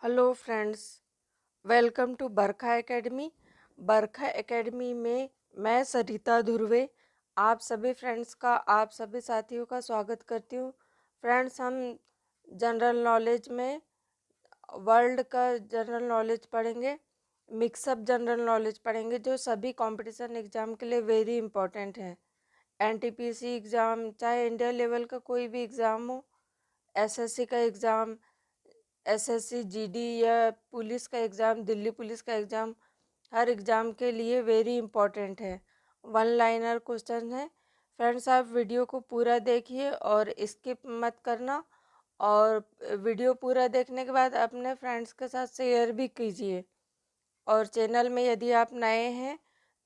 Hello friends, welcome to Barkha Academy. Barkha Academy में मैं सरिता धुर्वे आप सभी फ्रेंड्स का, आप सभी साथियों का स्वागत करती हूँ। फ्रेंड्स, हम जनरल नॉलेज में वर्ल्ड का जनरल नॉलेज पढ़ेंगे, मिक्सअप जनरल नॉलेज पढ़ेंगे, जो सभी कंपटीशन एग्ज़ाम के लिए वेरी इंपॉर्टेंट है। एनटीपीसी एग्ज़ाम, चाहे इंडिया लेवल का कोई भी एग्ज़ाम हो, एसएससी का एग्ज़ाम, एसएससी जीडी या पुलिस का एग्ज़ाम, दिल्ली पुलिस का एग्ज़ाम, हर एग्ज़ाम के लिए वेरी इंपॉर्टेंट है। वन लाइनर क्वेश्चन है। फ्रेंड्स, आप वीडियो को पूरा देखिए और स्किप मत करना, और वीडियो पूरा देखने के बाद अपने फ्रेंड्स के साथ शेयर भी कीजिए। और चैनल में यदि आप नए हैं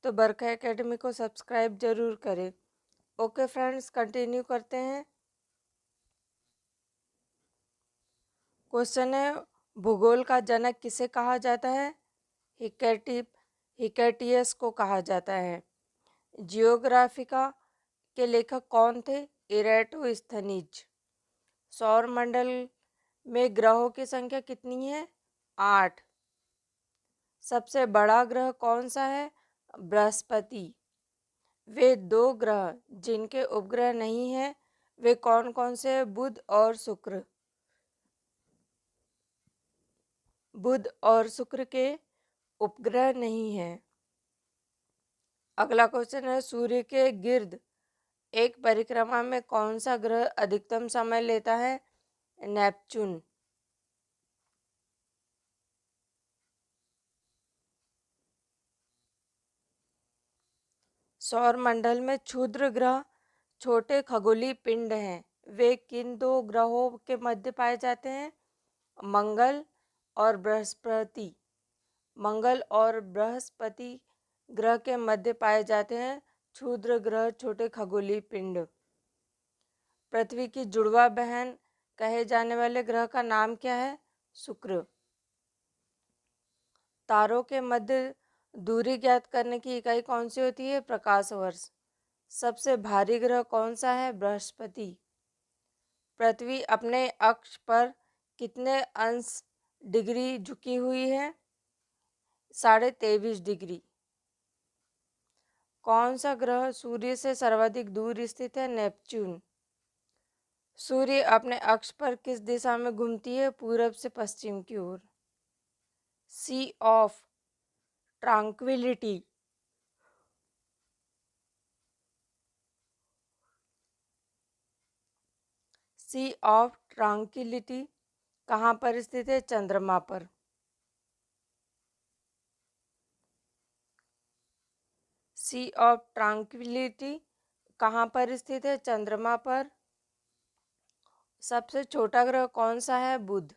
तो बरखा एकेडमी को सब्सक्राइब ज़रूर करें। ओके फ्रेंड्स, कंटिन्यू करते हैं। क्वेश्चन है, भूगोल का जनक किसे कहा जाता है? हिकैटियस को कहा जाता है। जियोग्राफिका के लेखक कौन थे? इरेटोस्थनीज। सौर मंडल में ग्रहों की संख्या कितनी है? 8। सबसे बड़ा ग्रह कौन सा है? बृहस्पति। वे दो ग्रह जिनके उपग्रह नहीं हैं, वे कौन कौन से हैं? बुध और शुक्र। बुध और शुक्र के उपग्रह नहीं हैं। अगला क्वेश्चन है, सूर्य के गिर्द एक परिक्रमा में कौन सा ग्रह अधिकतम समय लेता है? नेपच्यून। सौर मंडल में क्षुद्र ग्रह छोटे खगोलीय पिंड हैं। वे किन दो ग्रहों के मध्य पाए जाते हैं? मंगल और बृहस्पति। मंगल और बृहस्पति ग्रह के मध्य पाए जाते हैं क्षुद्र ग्रह, छोटे खगोलीय पिंड। पृथ्वी की जुड़वा बहन कहे जाने वाले ग्रह का नाम क्या है? शुक्र। तारों के मध्य दूरी ज्ञात करने की इकाई कौन सी होती है? प्रकाश वर्ष। सबसे भारी ग्रह कौन सा है? बृहस्पति। पृथ्वी अपने अक्ष पर कितने अंश डिग्री झुकी हुई है? 23.5 डिग्री। कौन सा ग्रह सूर्य से सर्वाधिक दूर स्थित है? नेपच्यून। सूर्य अपने अक्ष पर किस दिशा में घूमती है? पूरब से पश्चिम की ओर। सी of tranquillity C of tranquillity कहाँ पर स्थित है? चंद्रमा पर। सी ऑफ ट्रांक्विलिटी कहाँ पर स्थित है? चंद्रमा पर। सबसे छोटा ग्रह कौन सा है? बुध।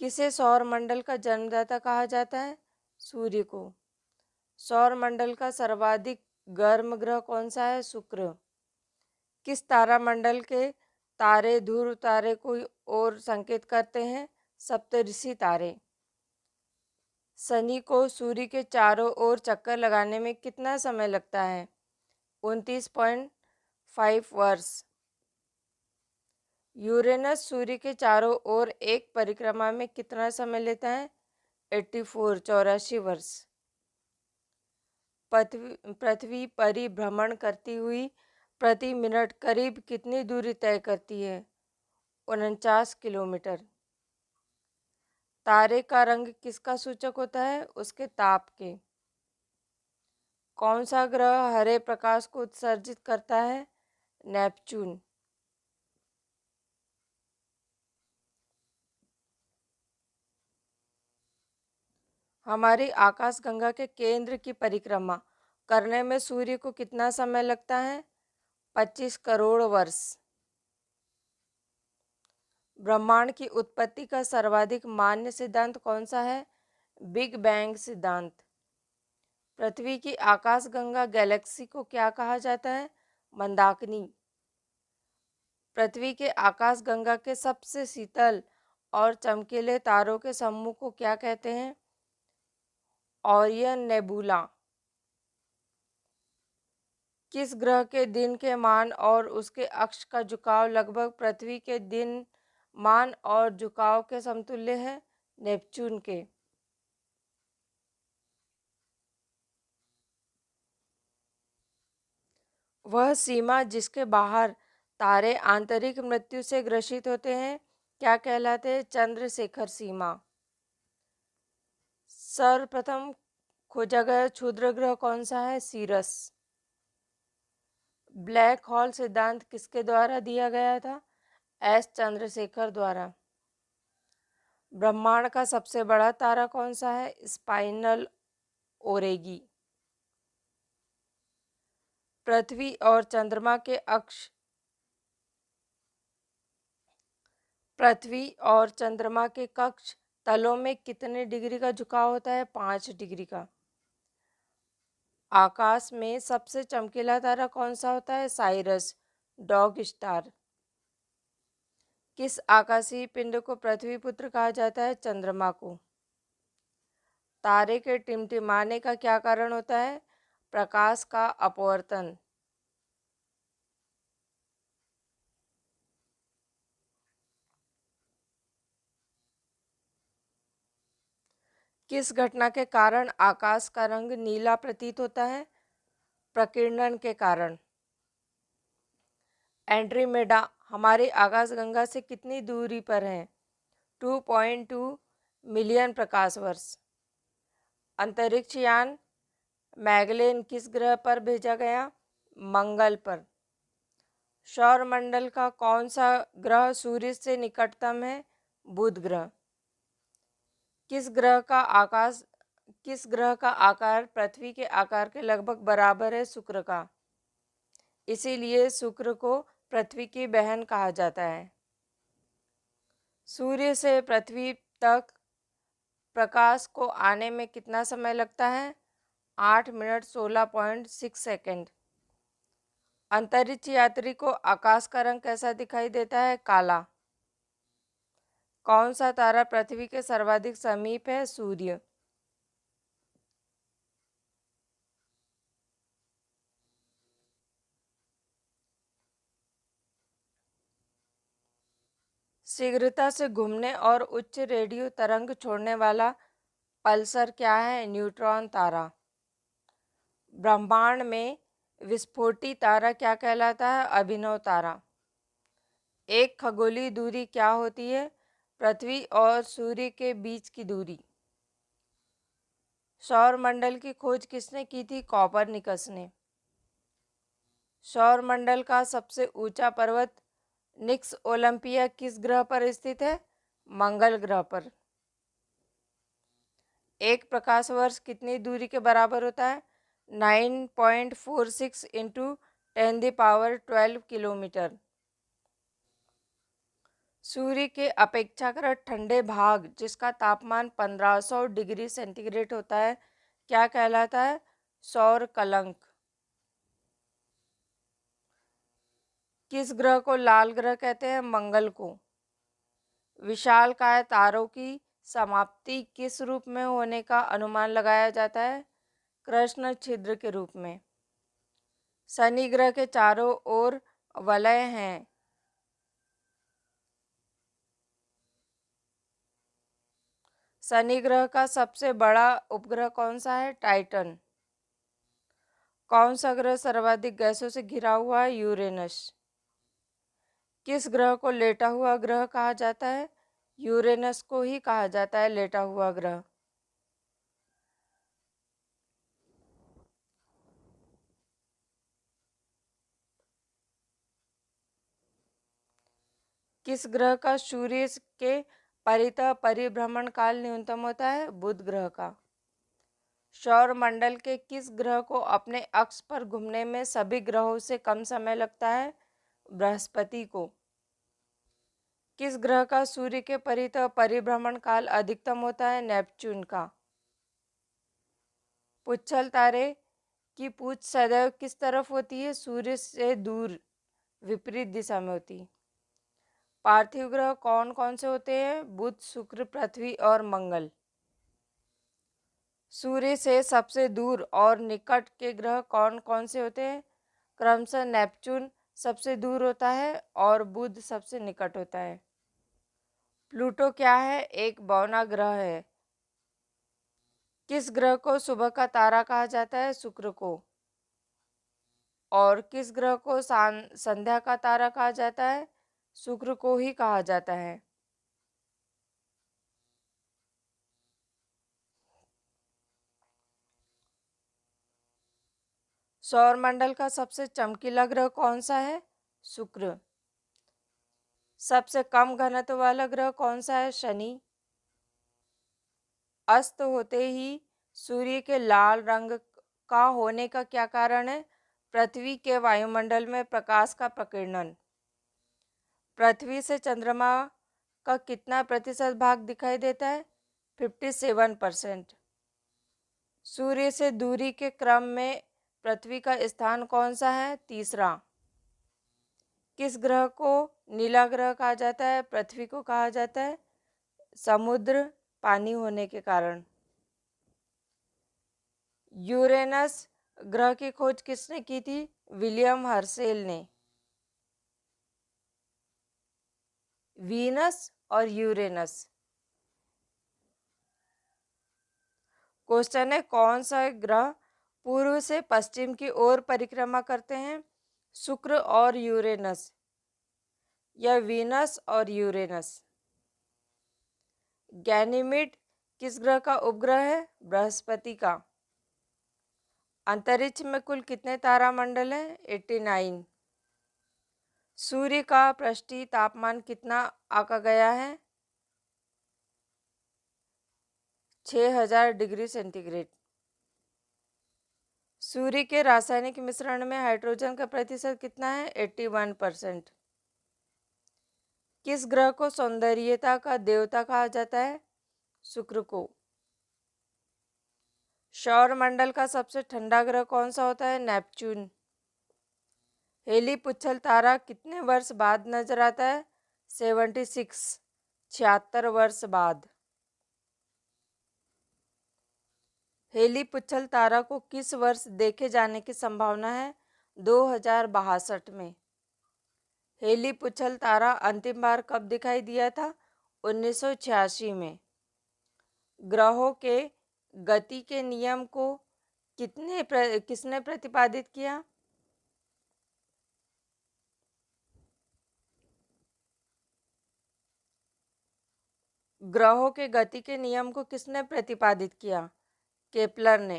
किसे सौर मंडल का जन्मदाता कहा जाता है? सूर्य को। सौर मंडल का सर्वाधिक गर्म ग्रह कौन सा है? शुक्र। किस तारामंडल के तारे ध्रुव तारे को ओर संकेत करते हैं? सप्तऋषि तारे। शनि को सूर्य के चारों ओर चक्कर लगाने में कितना समय लगता है? 29.5 वर्ष। यूरेनस सूर्य के चारों ओर एक परिक्रमा में कितना समय लेता है? 84 वर्ष। पृथ्वी परिभ्रमण करती हुई प्रति मिनट करीब कितनी दूरी तय करती है? 49 किलोमीटर। तारे का रंग किसका सूचक होता है? उसके ताप के। कौन सा ग्रह हरे प्रकाश को उत्सर्जित करता है? नेपच्यून। हमारी आकाशगंगा के केंद्र की परिक्रमा करने में सूर्य को कितना समय लगता है? 25 करोड़ वर्ष। ब्रह्मांड की उत्पत्ति का सर्वाधिक मान्य सिद्धांत कौन सा है? बिग बैंग सिद्धांत। पृथ्वी की आकाशगंगा गैलेक्सी को क्या कहा जाता है? मंदाकिनी। पृथ्वी के आकाशगंगा के सबसे शीतल और चमकीले तारों के समूह को क्या कहते हैं? Orion nebula. किस ग्रह के दिन के मान और उसके अक्ष का झुकाव लगभग पृथ्वी के दिन मान और झुकाव के समतुल्य है नेपच्यून के। वह सीमा जिसके बाहर तारे आंतरिक मृत्यु से ग्रसित होते हैं क्या कहलाते हैं? चंद्रशेखर सीमा। सर्वप्रथम खोजा गया क्षुद्र ग्रह कौन सा है? सीरस। ब्लैक होल सिद्धांत किसके द्वारा दिया गया था? एस चंद्रशेखर द्वारा। ब्रह्मांड का सबसे बड़ा तारा कौन सा है? स्पाइनल ओरेगी। पृथ्वी और चंद्रमा के अक्ष पृथ्वी और चंद्रमा के कक्ष तलों में कितने डिग्री का झुकाव होता है? 5 डिग्री का। आकाश में सबसे चमकीला तारा कौन सा होता है? Cyrus, dog star. किस आकाशीय पिंड को पृथ्वी पुत्र कहा जाता है? चंद्रमा को। तारे के टिमटिमाने का क्या कारण होता है? प्रकाश का अपवर्तन। किस घटना के कारण आकाश का रंग नीला प्रतीत होता है? प्रकीर्णन के कारण। एंड्रोमेडा हमारी आकाशगंगा से कितनी दूरी पर है? 2.2 मिलियन प्रकाश वर्ष। अंतरिक्ष यान मैगलेन किस ग्रह पर भेजा गया? मंगल पर। सौरमंडल का कौन सा ग्रह सूर्य से निकटतम है? बुध ग्रह। किस ग्रह का आकार पृथ्वी के आकार के लगभग बराबर है? शुक्र का। इसीलिए शुक्र को पृथ्वी की बहन कहा जाता है। सूर्य से पृथ्वी तक प्रकाश को आने में कितना समय लगता है? 8 मिनट 16.6 सेकंड। अंतरिक्ष यात्री को आकाश का रंग कैसा दिखाई देता है? काला। कौन सा तारा पृथ्वी के सर्वाधिक समीप है? सूर्य। शीघ्रता से घूमने और उच्च रेडियो तरंग छोड़ने वाला पल्सर क्या है? न्यूट्रॉन तारा। ब्रह्मांड में विस्फोटी तारा क्या कहलाता है? अभिनव तारा। एक खगोलीय दूरी क्या होती है? पृथ्वी और सूर्य के बीच की दूरी। सौरमंडल की खोज किसने की थी? कॉपरनिकस ने। सौरमंडल का सबसे ऊंचा पर्वत निक्स ओलंपिया किस ग्रह पर स्थित है? मंगल ग्रह पर। एक प्रकाश वर्ष कितनी दूरी के बराबर होता है? 9.46 इंटू 10⁻12 किलोमीटर। सूर्य के अपेक्षाकृत ठंडे भाग जिसका तापमान 1500 डिग्री सेंटीग्रेड होता है क्या कहलाता है? सौर कलंक। किस ग्रह को लाल ग्रह कहते हैं? मंगल को। विशालकाय तारों की समाप्ति किस रूप में होने का अनुमान लगाया जाता है? कृष्ण छिद्र के रूप में। शनि ग्रह के चारों ओर वलय हैं। शनि ग्रह का सबसे बड़ा उपग्रह कौन सा है? टाइटन। कौन सा ग्रह सर्वाधिक गैसों से घिरा हुआ है? यूरेनस। किस ग्रह को लेटा हुआ ग्रह कहा जाता है? यूरेनस को ही कहा जाता है लेटा हुआ ग्रह। किस ग्रह का सूर्य के परितः परिभ्रमण काल न्यूनतम होता है? बुध ग्रह का। सौरमंडल के किस ग्रह को अपने अक्ष पर घूमने में सभी ग्रहों से कम समय लगता है? बृहस्पति को। किस ग्रह का सूर्य के परितः परिभ्रमण काल अधिकतम होता है? नेपच्यून का। पुच्छल तारे की पूछ सदैव किस तरफ होती है? सूर्य से दूर, विपरीत दिशा में होती। पार्थिव ग्रह कौन कौन से होते हैं? बुध, शुक्र, पृथ्वी और मंगल। सूर्य से सबसे दूर और निकट के ग्रह कौन कौन से होते हैं? क्रमशः नेपच्यून सबसे दूर होता है और बुध सबसे निकट होता है। प्लूटो क्या है? एक बौना ग्रह है। किस ग्रह को सुबह का तारा कहा जाता है? शुक्र को। और किस ग्रह को संध्या का तारा कहा जाता है? शुक्र को ही कहा जाता है। सौर मंडल का सबसे चमकीला ग्रह कौन सा है? शुक्र। सबसे कम घनत्व वाला ग्रह कौन सा है? शनि। अस्त होते ही सूर्य के लाल रंग का होने का क्या कारण है? पृथ्वी के वायुमंडल में प्रकाश का प्रकीर्णन। पृथ्वी से चंद्रमा का कितना प्रतिशत भाग दिखाई देता है? 57%। सूर्य से दूरी के क्रम में पृथ्वी का स्थान कौन सा है? तीसरा। किस ग्रह को नीला ग्रह कहा जाता है? पृथ्वी को कहा जाता है, समुद्र पानी होने के कारण। यूरेनस ग्रह की खोज किसने की थी? विलियम हर्शेल ने। वीनस और यूरेनस। क्वेश्चन है, कौन सा ग्रह पूर्व से पश्चिम की ओर परिक्रमा करते हैं? शुक्र और यूरेनस या वीनस और यूरेनस? गैनीमीड किस ग्रह का उपग्रह है? बृहस्पति का। अंतरिक्ष में कुल कितने तारामंडल हैं? 89। सूर्य का पृष्ठीय तापमान कितना आंका गया है? 6000 डिग्री सेंटीग्रेड। सूर्य के रासायनिक मिश्रण में हाइड्रोजन का प्रतिशत कितना है? 81%। किस ग्रह को सौंदर्यता का देवता कहा जाता है? शुक्र को। सौर मंडल का सबसे ठंडा ग्रह कौन सा होता है? नेपच्यून। हेली पुच्छल तारा कितने वर्ष बाद नजर आता है? 76, 76 वर्ष बाद। हेली पुच्छल तारा को किस वर्ष देखे जाने की संभावना है? 2062 में। हेली पुच्छल तारा अंतिम बार कब दिखाई दिया था? 1986 में। ग्रहों के गति के नियम को किसने प्रतिपादित किया? ग्रहों के गति के नियम को किसने प्रतिपादित किया? केपलर ने।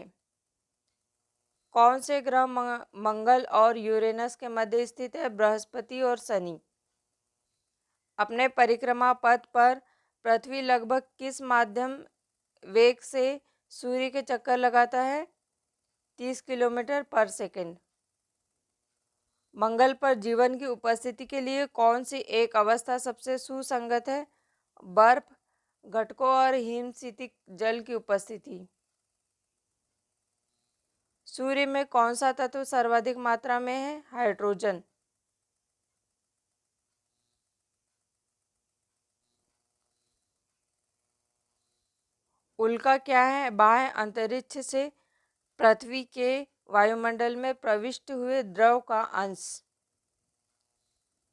कौन से ग्रह मंगल और यूरेनस के मध्य स्थित है? बृहस्पति और शनि। अपने परिक्रमा पथ पर पृथ्वी लगभग किस माध्यम वेग से सूर्य के चक्कर लगाता है? 30 किलोमीटर पर सेकंड। मंगल पर जीवन की उपस्थिति के लिए कौन सी एक अवस्था सबसे सुसंगत है? बर्फ, घटकों और हिमशीतिक जल की उपस्थिति। सूर्य में कौन सा तत्व सर्वाधिक मात्रा में है? हाइड्रोजन। उल्का क्या है? बाह्य अंतरिक्ष से पृथ्वी के वायुमंडल में प्रविष्ट हुए द्रव का अंश।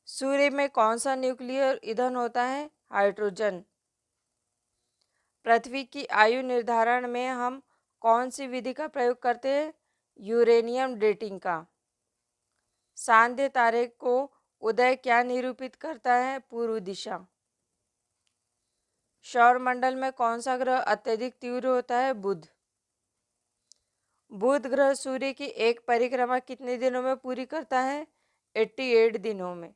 सूर्य में कौन सा न्यूक्लियर ईंधन होता है? हाइड्रोजन। पृथ्वी की आयु निर्धारण में हम कौन सी विधि का प्रयोग करते हैं? यूरेनियम डेटिंग का। सांध्य तारे को उदय क्या निरूपित करता है? पूर्व दिशा। सौर मंडल में कौन सा ग्रह अत्यधिक तीव्र होता है? बुध। बुध ग्रह सूर्य की एक परिक्रमा कितने दिनों में पूरी करता है? 88 दिनों में।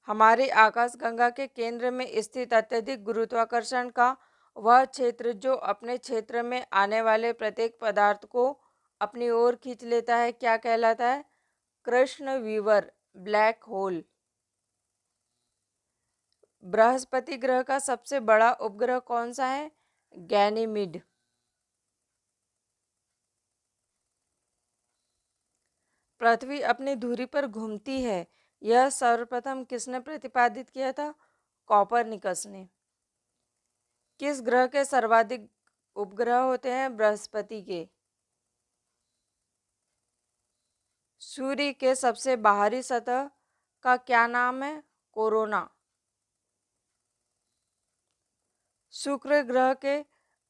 हमारे आकाशगंगा के केंद्र में स्थित अत्यधिक गुरुत्वाकर्षण का वह क्षेत्र जो अपने क्षेत्र में आने वाले प्रत्येक पदार्थ को अपनी ओर खींच लेता है, क्या कहलाता है? कृष्ण वीवर ब्लैक होल। बृहस्पति ग्रह का सबसे बड़ा उपग्रह कौन सा है? गैनीमीड। पृथ्वी अपनी धुरी पर घूमती है, यह सर्वप्रथम किसने प्रतिपादित किया था? कॉपरनिकस ने। किस ग्रह के सर्वाधिक उपग्रह होते हैं? बृहस्पति के। सूर्य के सबसे बाहरी सतह का क्या नाम है? कोरोना। शुक्र ग्रह के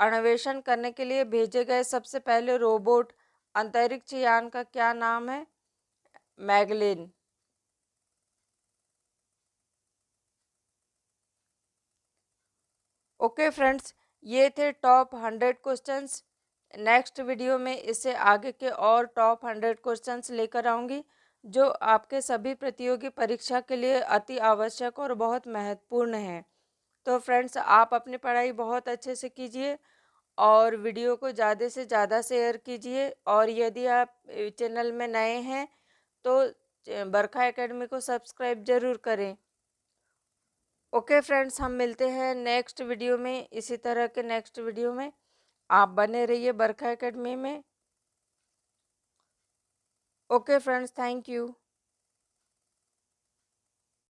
अन्वेषण करने के लिए भेजे गए सबसे पहले रोबोट अंतरिक्ष यान का क्या नाम है? मैगलेन। ओके फ्रेंड्स, ये थे टॉप 100 क्वेश्चंस। नेक्स्ट वीडियो में इससे आगे के और टॉप 100 क्वेश्चंस लेकर आऊँगी जो आपके सभी प्रतियोगी परीक्षा के लिए अति आवश्यक और बहुत महत्वपूर्ण हैं। तो फ्रेंड्स, आप अपनी पढ़ाई बहुत अच्छे से कीजिए और वीडियो को ज़्यादा से ज़्यादा शेयर कीजिए, और यदि आप चैनल में नए हैं तो बरखा एकेडमी को सब्सक्राइब ज़रूर करें। ओके फ्रेंड्स, हम मिलते हैं नेक्स्ट वीडियो में, इसी तरह के नेक्स्ट वीडियो में। आप बने रहिए बरखा एकेडमी में। Okay friends, thank you.